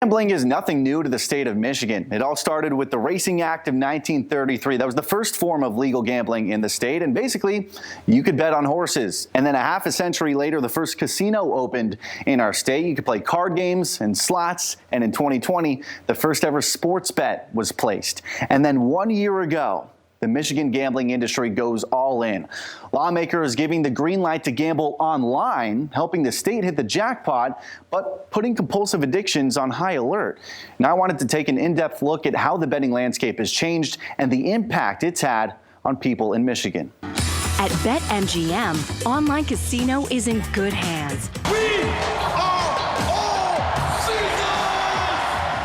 Gambling is nothing new to the state of Michigan. It all started with the Racing Act of 1933. That was the first form of legal gambling in the state, and basically, you could bet on horses. And then a half a century later, the first casino opened in our state. You could play card games and slots, and in 2020, the first ever sports bet was placed. And then 1 year ago, the Michigan gambling industry goes all in. Lawmakers giving the green light to gamble online, helping the state hit the jackpot, but putting compulsive addictions on high alert. Now I wanted to take an in-depth look at how the betting landscape has changed and the impact it's had on people in Michigan. At BetMGM, online casino is in good hands.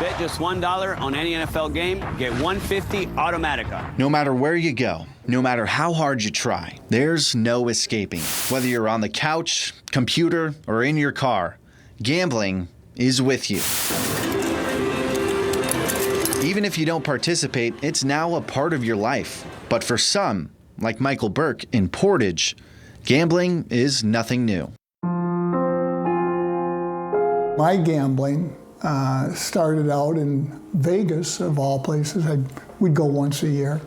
Bet just $1 on any NFL game, get $150 Automatica. No matter where you go, no matter how hard you try, there's no escaping. Whether you're on the couch, computer, or in your car, gambling is with you. Even if you don't participate, it's now a part of your life. But for some, like Michael Burke in Portage, gambling is nothing new. My gambling started out in Vegas, of all places. We'd go once a year.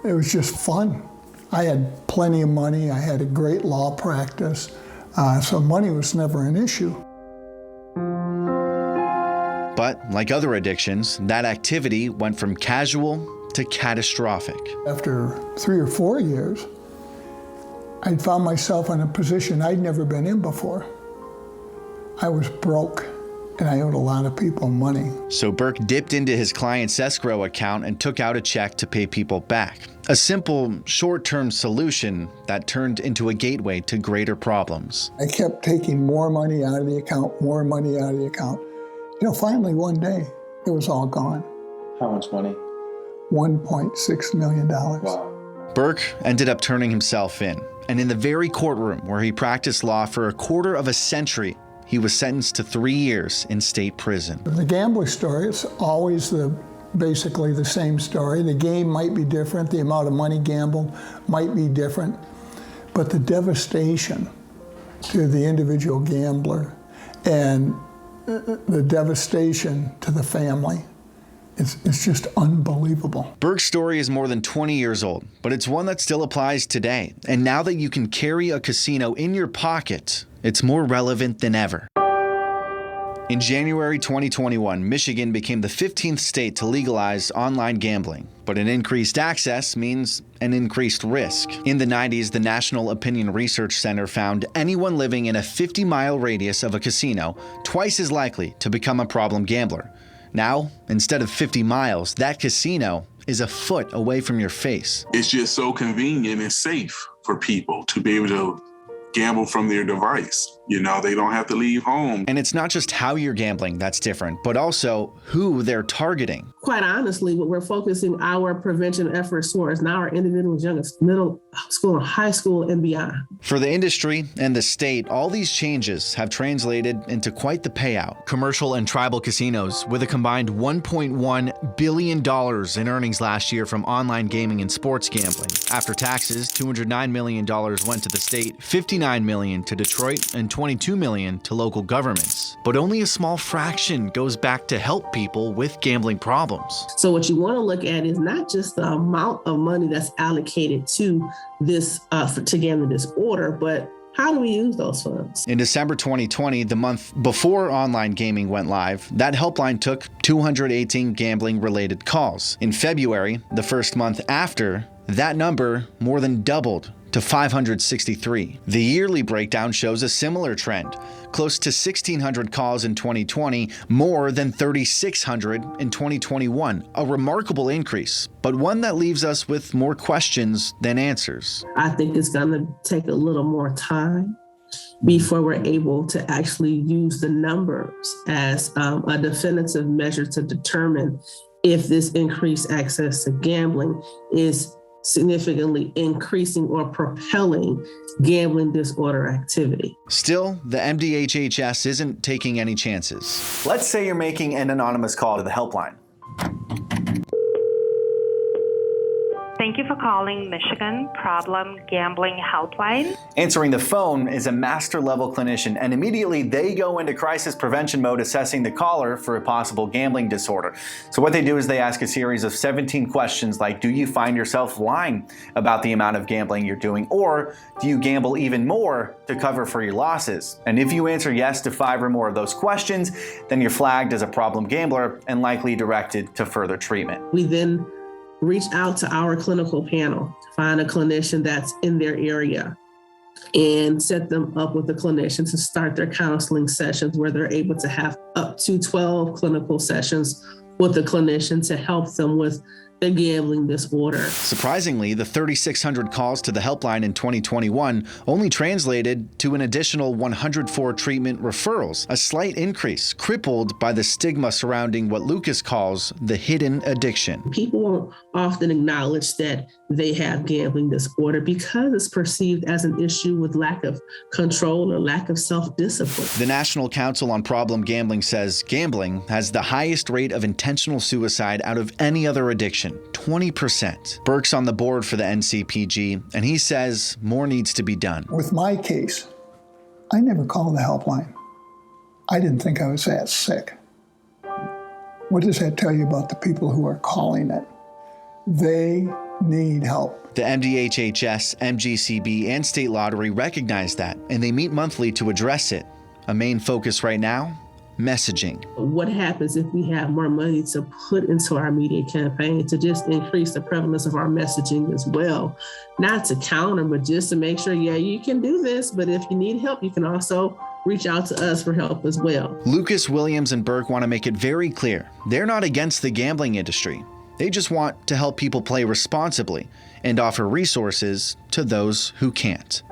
It was just fun. I had plenty of money. I had a great law practice, so money was never an issue. But like other addictions, that activity went from casual to catastrophic. After 3 or 4 years, I'd found myself in a position I'd never been in before. I was broke, and I owed a lot of people money. So Burke dipped into his client's escrow account and took out a check to pay people back. A simple, short-term solution that turned into a gateway to greater problems. I kept taking more money out of the account, more money out of the account. Finally one day, it was all gone. How much money? $1.6 million. Wow. Burke ended up turning himself in. And in the very courtroom where he practiced law for a quarter of a century, he was sentenced to 3 years in state prison. The gambling story is always basically the same story. The game might be different, the amount of money gambled might be different, but the devastation to the individual gambler and the devastation to the family, it's just unbelievable. Burke's story is more than 20 years old, but it's one that still applies today. And now that you can carry a casino in your pocket, it's more relevant than ever. In January 2021, Michigan became the 15th state to legalize online gambling. But an increased access means an increased risk. In the 90s, the National Opinion Research Center found anyone living in a 50-mile radius of a casino twice as likely to become a problem gambler. Now, instead of 50 miles, that casino is a foot away from your face. It's just so convenient and safe for people to be able to gamble from their device. They don't have to leave home. And it's not just how you're gambling that's different, but also who they're targeting. Quite honestly, what we're focusing our prevention efforts towards now are individuals youngest, middle school, high school, and beyond. For the industry and the state, all these changes have translated into quite the payout. Commercial and tribal casinos, with a combined $1.1 billion in earnings last year from online gaming and sports gambling. After taxes, $209 million went to the state, $59 million to Detroit, and $22 million to local governments. But only a small fraction goes back to help people with gambling problems. So what you want to look at is not just the amount of money that's allocated to this to gambling disorder, but how do we use those funds? In December 2020, the month before online gaming went live, that helpline took 218 gambling-related calls. In February, the first month after, that number more than doubled to 563. The yearly breakdown shows a similar trend, close to 1,600 calls in 2020, more than 3,600 in 2021. A remarkable increase, but one that leaves us with more questions than answers. I think it's going to take a little more time before we're able to actually use the numbers as a definitive measure to determine if this increased access to gambling is significantly increasing or propelling gambling disorder activity. Still, the MDHHS isn't taking any chances. Let's say you're making an anonymous call to the helpline. Thank you for calling Michigan Problem Gambling Helpline. Answering the phone is a master level clinician, and immediately they go into crisis prevention mode, assessing the caller for a possible gambling disorder. So what they do is they ask a series of 17 questions like, do you find yourself lying about the amount of gambling you're doing, or do you gamble even more to cover for your losses? And if you answer yes to 5 or more of those questions, then you're flagged as a problem gambler and likely directed to further treatment. We then reach out to our clinical panel, find a clinician that's in their area, and set them up with a clinician to start their counseling sessions where they're able to have up to 12 clinical sessions with a clinician to help them with the gambling disorder. Surprisingly, the 3,600 calls to the helpline in 2021 only translated to an additional 104 treatment referrals, a slight increase, crippled by the stigma surrounding what Lucas calls the hidden addiction. People won't often acknowledge that they have gambling disorder because it's perceived as an issue with lack of control or lack of self-discipline. The National Council on Problem Gambling says gambling has the highest rate of intentional suicide out of any other addiction, 20%. Burke's on the board for the NCPG, and he says more needs to be done. With my case, I never called the helpline. I didn't think I was that sick. What does that tell you about the people who are calling it? They need help. The MDHHS, MGCB, and State Lottery recognize that, and they meet monthly to address it. A main focus right now, messaging. What happens if we have more money to put into our media campaign to just increase the prevalence of our messaging as well? Not to counter, but just to make sure, yeah, you can do this, but if you need help, you can also reach out to us for help as well. Lucas, Williams, and Burke want to make it very clear they're not against the gambling industry. They just want to help people play responsibly and offer resources to those who can't.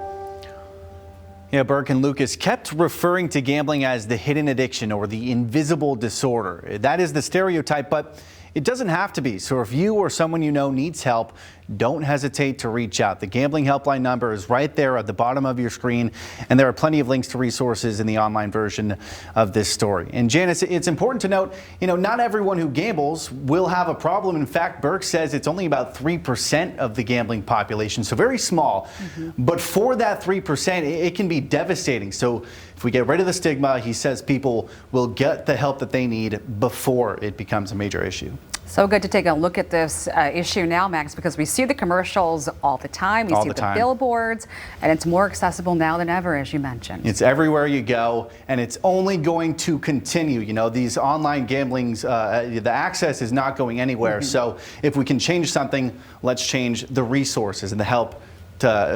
Yeah, Burke and Lucas kept referring to gambling as the hidden addiction or the invisible disorder. That is the stereotype, but it doesn't have to be. So if you or someone you know needs help, don't hesitate to reach out. The gambling helpline number is right there at the bottom of your screen, and there are plenty of links to resources in the online version of this story. And Janice, it's important to note, not everyone who gambles will have a problem. In fact, Burke says it's only about 3% of the gambling population, so very small. But for that 3%, it can be devastating. So if we get rid of the stigma, he says people will get the help that they need before it becomes a major issue. So good to take a look at this issue now, Max, because we see the commercials all the time. You see the billboards, and it's more accessible now than ever, as you mentioned. It's everywhere you go, and it's only going to continue. These online gamblings, the access is not going anywhere. So if we can change something, let's change the resources and the help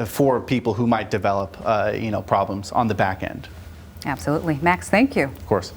for people who might develop, problems on the back end. Absolutely. Max, thank you. Of course.